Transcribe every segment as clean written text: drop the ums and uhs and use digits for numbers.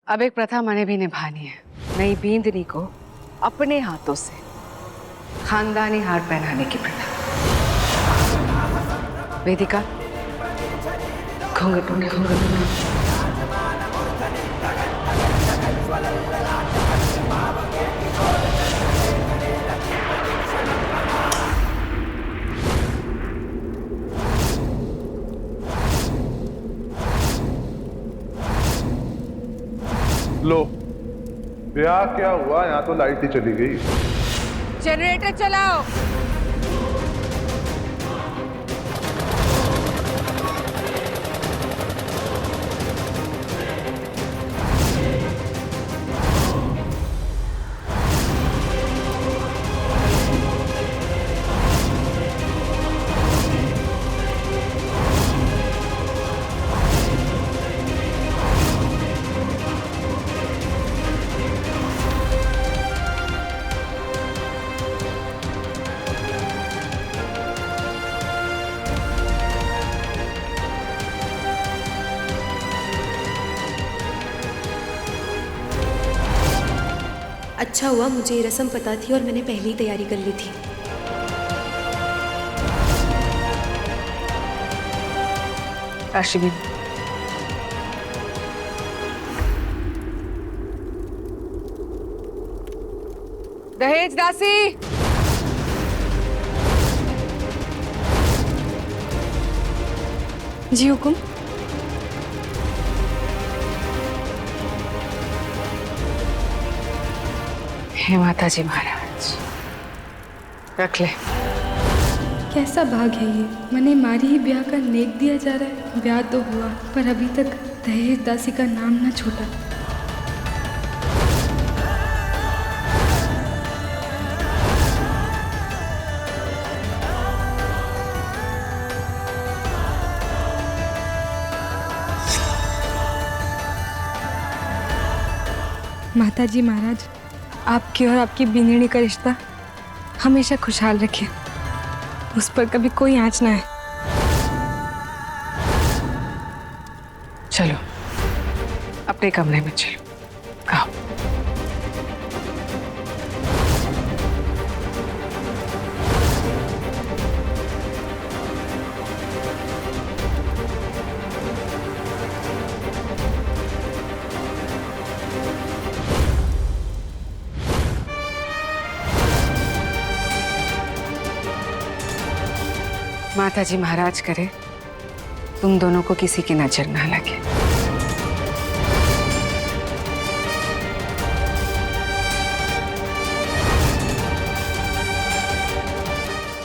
अब एक प्रथा मैंने भी निभानी है। नई बींदनी को अपने हाथों से खानदानी हार पहनाने की प्रथा। वेदिका, घूंघट ढूंढे, घूंघट ढूंढे। लो, ब्याह क्या हुआ? यहाँ तो लाइट ही चली गई। जनरेटर चलाओ। अच्छा हुआ मुझे ये रस्म पता थी और मैंने पहले ही तैयारी कर ली थी। काशी, दहेज दासी। जी हुकुम। हे माता जी महाराज, रख ले। कैसा भाग है ये, मैंने मारी ही ब्याह का नेक दिया जा रहा है। ब्याह तो हुआ पर अभी तक दहेज दासी का नाम ना छूटा। माता जी महाराज, आपकी और आपकी बीनणी का रिश्ता हमेशा खुशहाल रखें, उस पर कभी कोई आँच ना आए। चलो अपने कमरे में चलो। आओ। माता जी महाराज करे तुम दोनों को किसी की नजर ना लगे।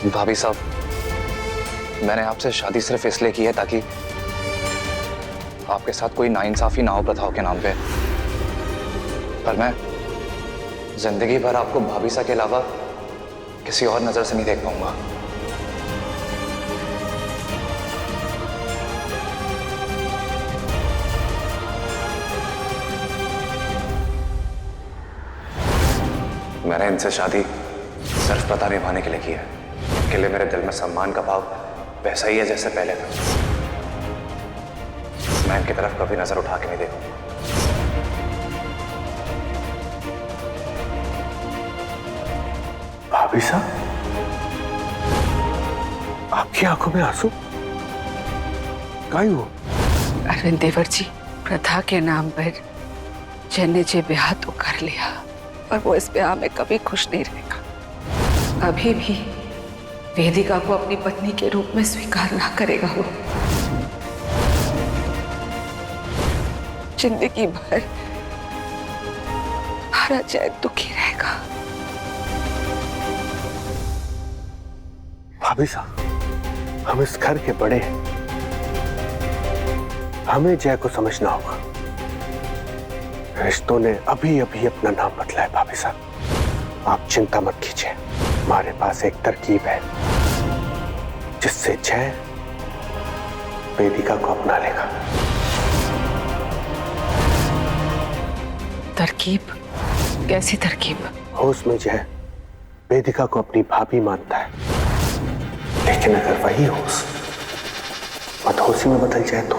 भाभी साहब, मैंने आपसे शादी सिर्फ इसलिए की है ताकि आपके साथ कोई नाइंसाफी ना हो प्रथाओं के नाम पे। पर मैं जिंदगी भर आपको भाभी साहब के अलावा किसी और नजर से नहीं देख पाऊंगा। मैंने इनसे शादी सिर्फ प्रथा निभाने के लिए की है। इनके लिए मेरे दिल में सम्मान का भाव वैसा ही है जैसे पहले था। मैं इनकी तरफ कभी नजर उठा के नहीं देखूंगा। भाभी साहब, आपकी आंखों में आंसू काहे हो? अरविंद देवर जी, प्रथा के नाम पर जन्ने जे ब्याह तो कर लिया, पर वो इस ब्याह में कभी खुश नहीं रहेगा। अभी भी वेदिका को अपनी पत्नी के रूप में स्वीकार ना करेगा वो। जिंदगी भर हरा चैन दुखी रहेगा। भाभी साहब, हम इस घर के बड़े हैं, हमें जय को समझना होगा। रिश्तों ने अभी अभी अपना नाम बदला है। भाभी साहब, आप चिंता मत कीजिए, हमारे पास एक तरकीब है जिससे जय वेदिका को अपना लेगा। तरकीब? कैसी तरकीब? होश में जय वेदिका को अपनी भाभी मानता है, लेकिन अगर वही होश मधोसी में बदल जाए तो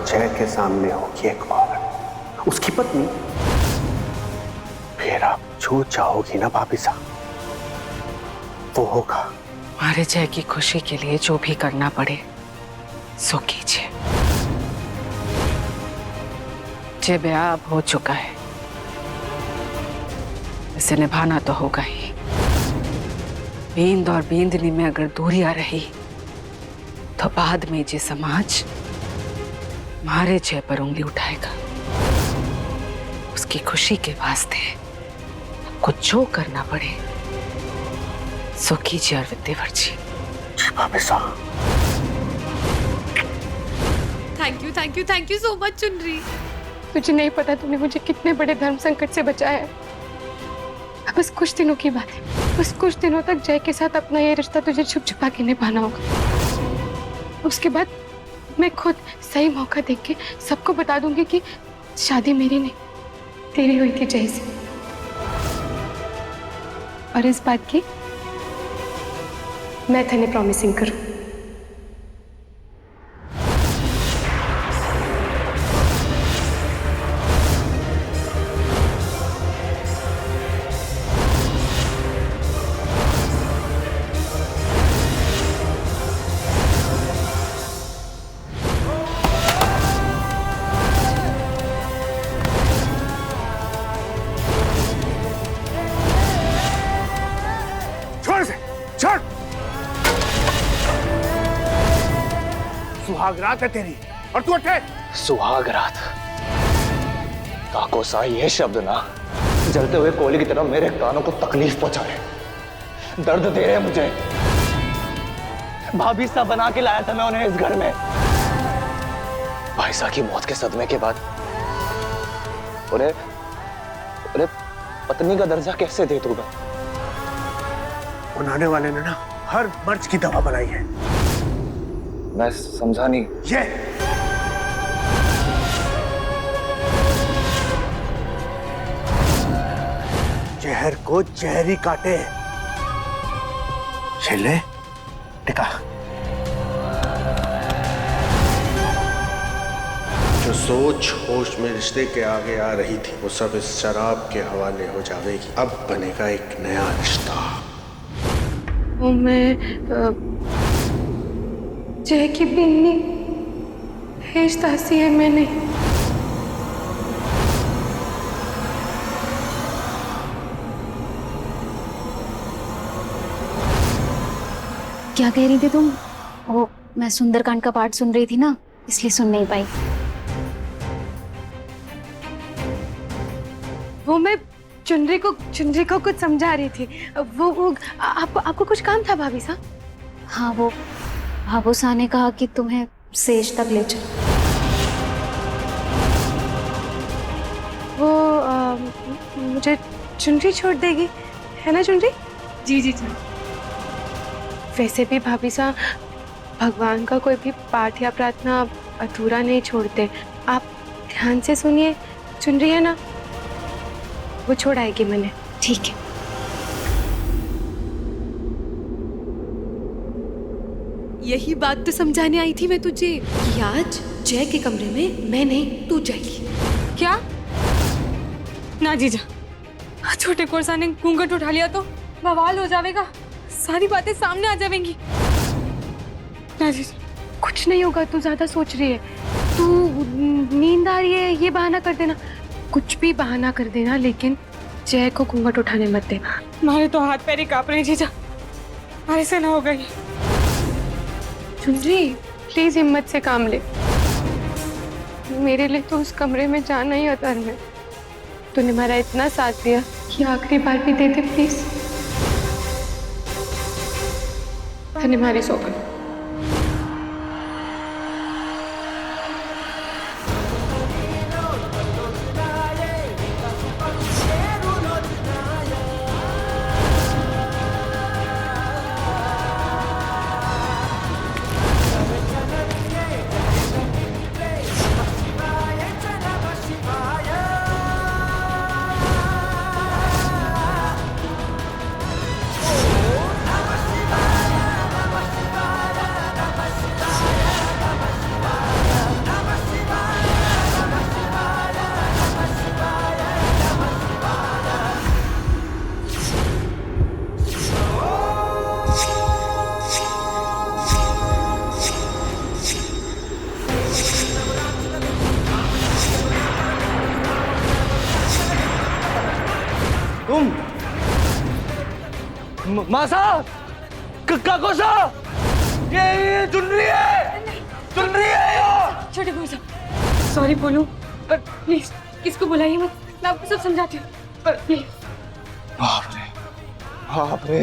जय के सामने होगी एक औरत, उसकी पत्नी। फिर आप जो चाहोगी ना भाभी साहब, वो होगा। हमारे जय की खुशी के लिए जो भी करना पड़े सो कीजिए। जे ब्याह अब हो चुका है, इसे निभाना तो होगा ही। बींद और बींदनी में अगर दूरियां रही तो बाद में जे समाज हमारे जय पर उंगली उठाएगा। उसकी खुशी के वास्ते आपको जो करना पड़े सो कीजिए अरविंद देवर जी। जी भाभी साहब। थैंक यू सो मच चुनरी। तुझे नहीं पता तूने मुझे कितने बड़े धर्म संकट से बचाया है। अब बस कुछ दिनों की बात है, बस कुछ दिनों तक जय के साथ अपना ये रिश्ता तुझे छुप छुपा के निभाना होगा। उसके बाद मैं खुद सही मौका देख के सबको बता दूंगी कि शादी मेरी नहीं, तेरी हुई थी जय से। और इस बात की मैं तेने प्रॉमिसिंग करूं। सुहागरात है तेरी और तू उठे। सुहागरात काको सा ये शब्द ना जलते हुए कोयले की तरह मेरे कानों को तकलीफ पहुंचा रहे, दर्द दे रहे मुझे। भाभी सा बना के लाया था मैं उन्हें इस घर में। भाई साहब की मौत के सदमे के बाद उन्हें पत्नी का दर्जा कैसे दे दूंगा? बनाने वाले ने ना हर मर्ज की दवा बनाई है। मैं समझा नहीं। ये जहर को जहरी काटे। ले टिका। जो सोच होश में रिश्ते के आगे आ रही थी वो सब इस शराब के हवाले हो जाएगी। अब बनेगा एक नया रिश्ता। वो मैं जय की बिन्नी हेज दासी है। मैंने क्या कह रही थी तुम? वो मैं सुंदरकांड का पाठ सुन रही थी ना, इसलिए सुन नहीं पाई। वो मैं चुनरी को कुछ समझा रही थी। वो आपको कुछ काम था भाभी साहब? हाँ, वो भाबूसा ने कहा कि तुम्हें सेज तक ले चलो। वो मुझे चुनरी छोड़ देगी, है ना चुनरी? जी जी जी। वैसे भी भाभी साहब भगवान का कोई भी पाठ या प्रार्थना अधूरा नहीं छोड़ते। आप ध्यान से सुनिए, चुनरी है ना, वो छोड़ आएगी मैंने। ठीक है। यही बात तो समझाने आई थी मैं तुझे कि आज जय के कमरे में मैं नहीं तू जाएगी। क्या? ना जीजा, छोटे कोरसा ने घूंघट उठा लिया तो बवाल हो जाएगा, सारी बातें सामने आ जाएंगी। ना जीजा, कुछ नहीं होगा। तू ज्यादा सोच रही है। तू नींद आ रही है ये बहाना कर देना, कुछ भी बहाना कर देना, लेकिन जय को घूंघट उठाने मत देना। हमारे तो हाथ पैर ही कांप रहे हैं जीजा, हमारे से ना होगा ये। चुनरी प्लीज हिम्मत से काम ले। मेरे लिए तो उस कमरे में जाना ही अधर्म है। तूने हमारा इतना साथ दिया कि आखिरी बार भी दे दे प्लीज। तूने हमारी सौगंध। मासा, काकोसा, ये चुनरी है, चुनरी है यो। छोटे कोर्सा, सॉरी बोलूं, पर प्लीज इसको बुलाइए मत, मैं आपको सब समझाती हूँ, पर प्लीज। बाप रे, बाप रे,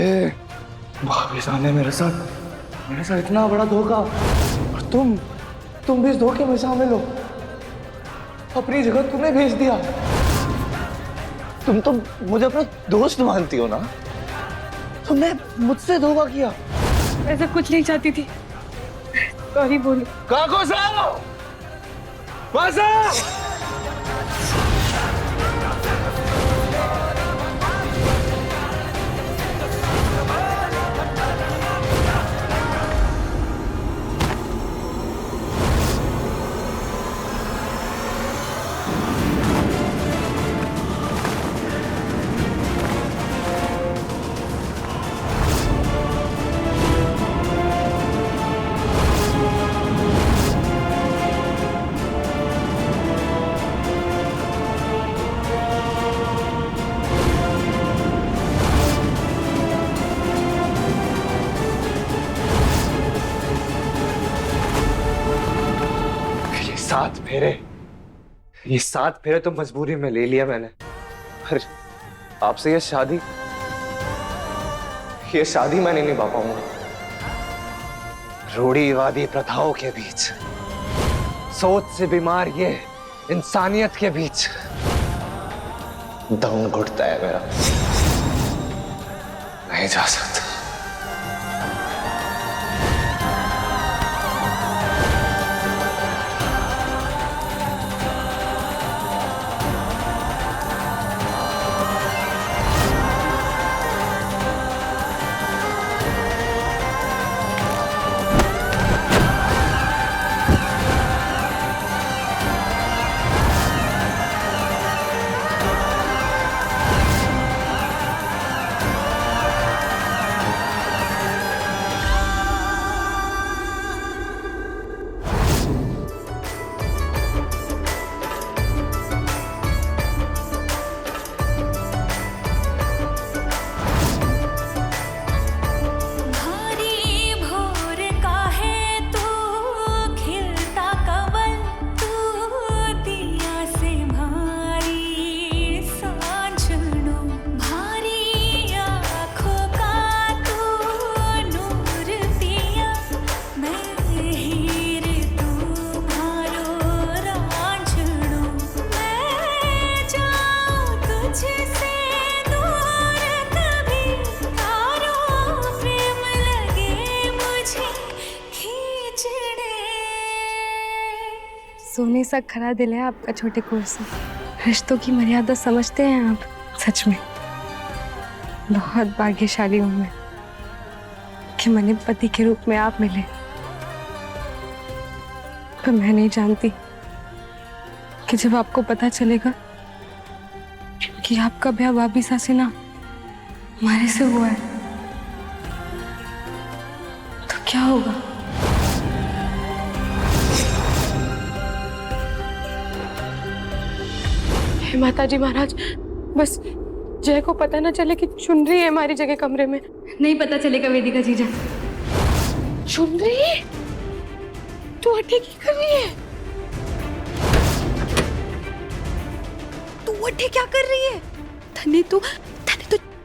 भाभी ने मेरे साथ इतना बड़ा धोखा, और तुम भी इस धोखे में शामिल हो। अपनी जगह तुम्हें भेज दिया। तुम तो मुझे अपना दोस्त मानती हो ना, तुमने मुझसे धोखा किया। ऐसा कुछ नहीं चाहती थी, सॉरी बोलूं। काकोसा, मासा। ये 7 फेरे तो मजबूरी में ले लिया मैंने, पर आपसे ये शादी मैं नहीं निभा पाऊंगा। रूढ़िवादी प्रथाओं के बीच, सोच से बीमार ये इंसानियत के बीच दम घुटता है मेरा, नहीं जा सकता। सोने सा खरा दिल है आपका छोटे कोर्सा। रिश्तों की मर्यादा समझते हैं आप, सच में बहुत भाग्यशाली हूं मैं कि मैंने पति के रूप में आप मिले। पर मैं नहीं जानती कि जब आपको पता चलेगा कि आपका ब्याह भाभी से ना हमारे से हुआ है तो क्या होगा? हे माता जी महाराज, बस जय को पता ना चले कि चुनरी है हमारी जगह कमरे में। नहीं पता चलेगा वेदिका जीजा। चुनरी? तू अट्ठे की कर रही है? तू अट्ठे क्या कर रही है? धने तो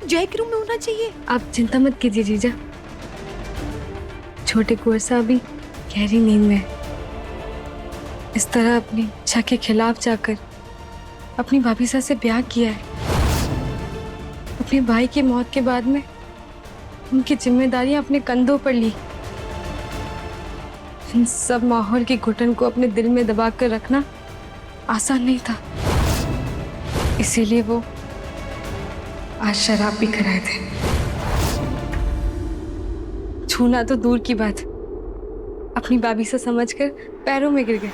जय के रूम में होना चाहिए। आप चिंता मत कीजिए जीजा, छोटे कुंवर अभी गहरी नींद में है। इस तरह अपनी इच्छा के खिलाफ जाकर अपनी भाभी से ब्याह किया है। अपने भाई की मौत के बाद में उनकी जिम्मेदारियां अपने कंधों पर ली। इन सब माहौल की घुटन को अपने दिल में दबा कर रखना आसान नहीं था, इसीलिए वो आज शराब भी कराए थे। छूना तो दूर की बात, अपनी भाभी से समझकर पैरों में गिर गए।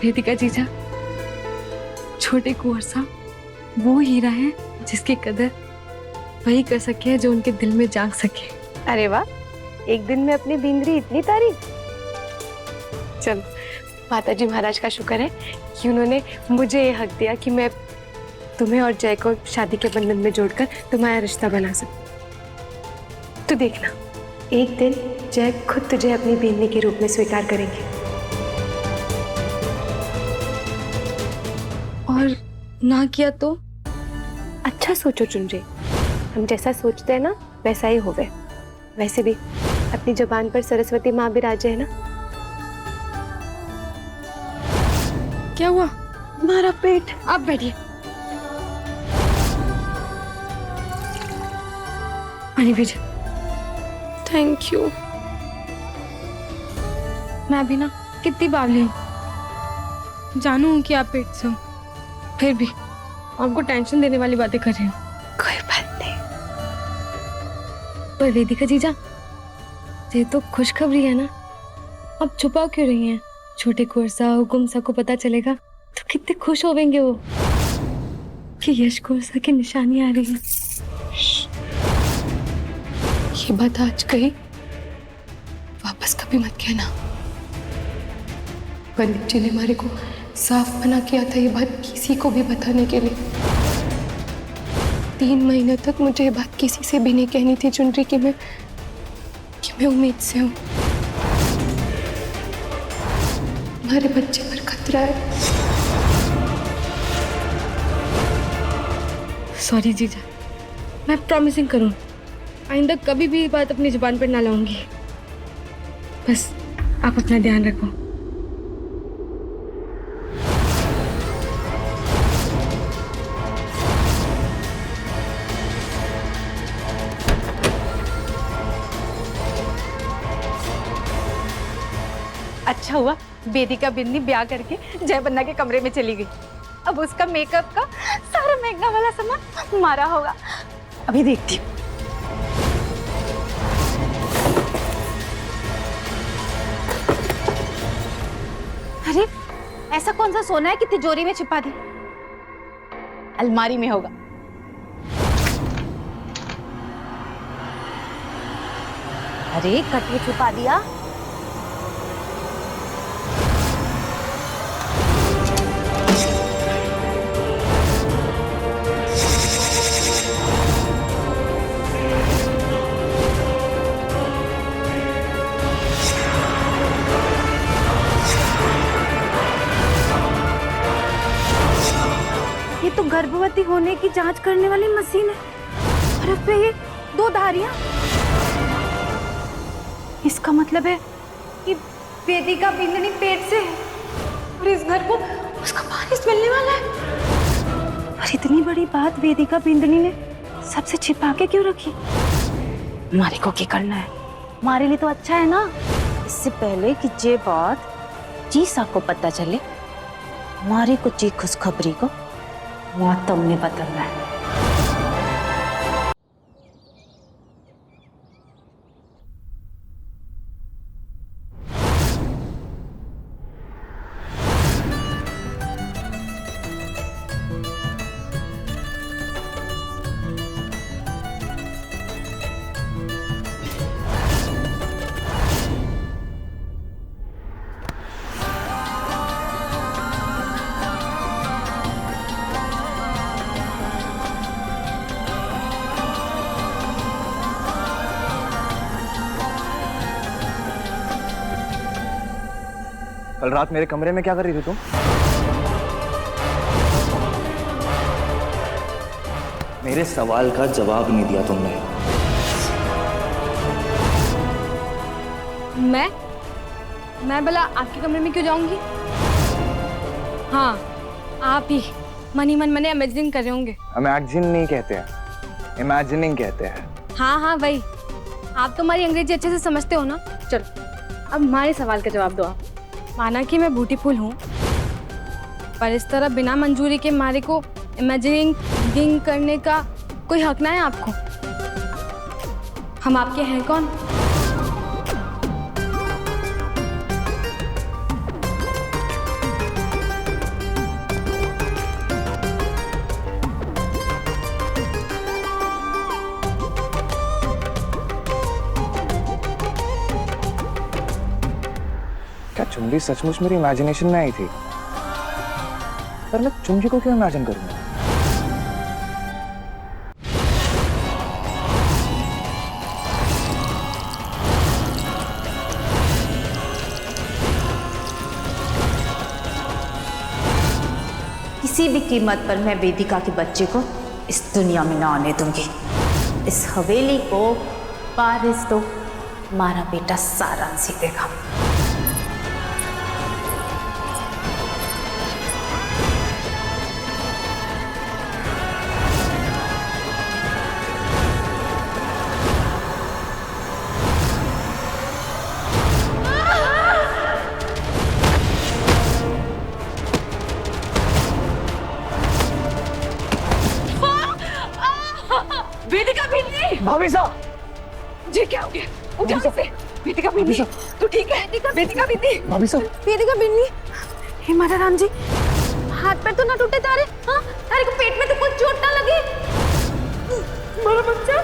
वेदिका जीजा, छोटे कुंवर साहब वो हीरा है जिसकी कदर वही कर सके जो उनके दिल में जाग सके। अरे वाह, एक दिन में अपनी बींदरी इतनी तारीफ। चल, माता जी महाराज का शुक्र है कि उन्होंने मुझे ये हक दिया कि मैं तुम्हें और जय को शादी के बंधन में जोड़कर तुम्हारा रिश्ता बना सकूं। तो देखना, एक दिन जय खुद तुझे अपनी बेनी के रूप में स्वीकार करेंगे। और ना किया तो? अच्छा सोचो चुनरी, हम जैसा सोचते हैं ना वैसा ही होवे। वैसे भी अपनी जुबान पर सरस्वती माँ विराजे है ना। क्या हुआ? हमारा पेट। आप बैठिए। पानी पीजिए। Thank you. मैं भी ना कितनी बार ली हूँ, जानू हूँ कि आप पेट से हो, फिर भी आपको टेंशन देने वाली बातें कर रही हूँ। कोई बात नहीं। पर वेदिका जीजा, ये तो खुशखबरी है ना, अब छुपा क्यों रही हैं? छोटे कोरसा हुकुम सा को पता चलेगा तो कितने खुश होवेंगे वो कि यश कोरसा की निशानी आ रही है। ये बात आज कही, वापस कभी मत कहना। पंडित जी ने हमारे को साफ मना किया था ये बात किसी को भी बताने के लिए। 3 महीने तक मुझे ये बात किसी से भी नहीं कहनी थी चुनरी कि मैं उम्मीद से हूँ। हमारे बच्चे पर खतरा है। सॉरी जीजा, मैं प्रॉमिसिंग करूँ आइंदा कभी भी ये बात अपनी जुबान पर ना लाऊंगी। बस आप अपना ध्यान रखो। अच्छा हुआ वेदिका बिन्नी ब्याह करके जय बन्ना के कमरे में चली गई। अब उसका मेकअप का सारा महंगा वाला सामान मारा होगा। अभी देखती हूँ। अरे ऐसा कौन सा सोना है कि तिजोरी में छिपा दी? अलमारी में होगा। अरे कट में छुपा दिया। ये तो गर्भवती होने की जांच करने वाली मशीन है और अब पे ये 2 धारियां। इसका मतलब है कि वेदिका बिंदनी पेट से है और इस घर को उसका वारिस मिलने वाला है। और इतनी बड़ी बात वेदिका बिंदनी ने सबसे छिपा के क्यों रखी? हमारे को क्या करना है? हमारे लिए तो अच्छा है ना, इससे पहले कि ये बात जीसा को पता चले, हमारी कुछ खुशखबरी को वहाँ तुमने बदलना है। कल रात मेरे कमरे में क्या कर रही थी तुम? मेरे सवाल का जवाब नहीं दिया तुमने। मैं भला आपके कमरे में क्यों जाऊंगी? हाँ, आप ही मन ही मन मैंने इमेजिनिंग कर रहे होंगे। इमेजिन नहीं कहते हैं, इमेजिनिंग कहते हैं। हाँ वही। आप तो हमारी अंग्रेजी अच्छे से समझते हो ना। चलो अब हमारे सवाल का जवाब दो आप। माना कि मैं ब्यूटीफुल हूँ, पर इस तरह बिना मंजूरी के हमारे को इमेजिनिंग करने का कोई हक ना है आपको। हम आपके हैं कौन? क्या चुंबी सचमुच मेरी इमेजिनेशन में आई थी? पर मैं चुंबी को क्यों इमेजिन करूंगा? किसी भी कीमत पर मैं वेदिका के बच्चे को इस दुनिया में ना आने दूंगी। इस हवेली को पारिस तो हमारा बेटा सारांश देगा। वेदिका बिन्नी, भाभी साहब, जी क्या हो गया? उठा इसे। वेदिका बिन्नी, तू ठीक है? वेदिका बिन्नी, भाभी साहब, वेदिका बिन्नी, हे माता राम जी, हाथ पैर तो ना टूटे तारे? हाँ, तारे को पेट में तो कुछ चोट ना लगी? मेरा बच्चा,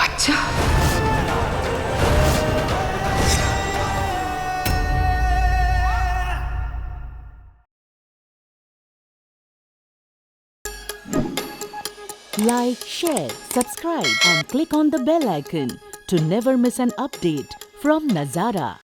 अच्छा Like, share, subscribe and click on the bell icon to never miss an update from Nazara.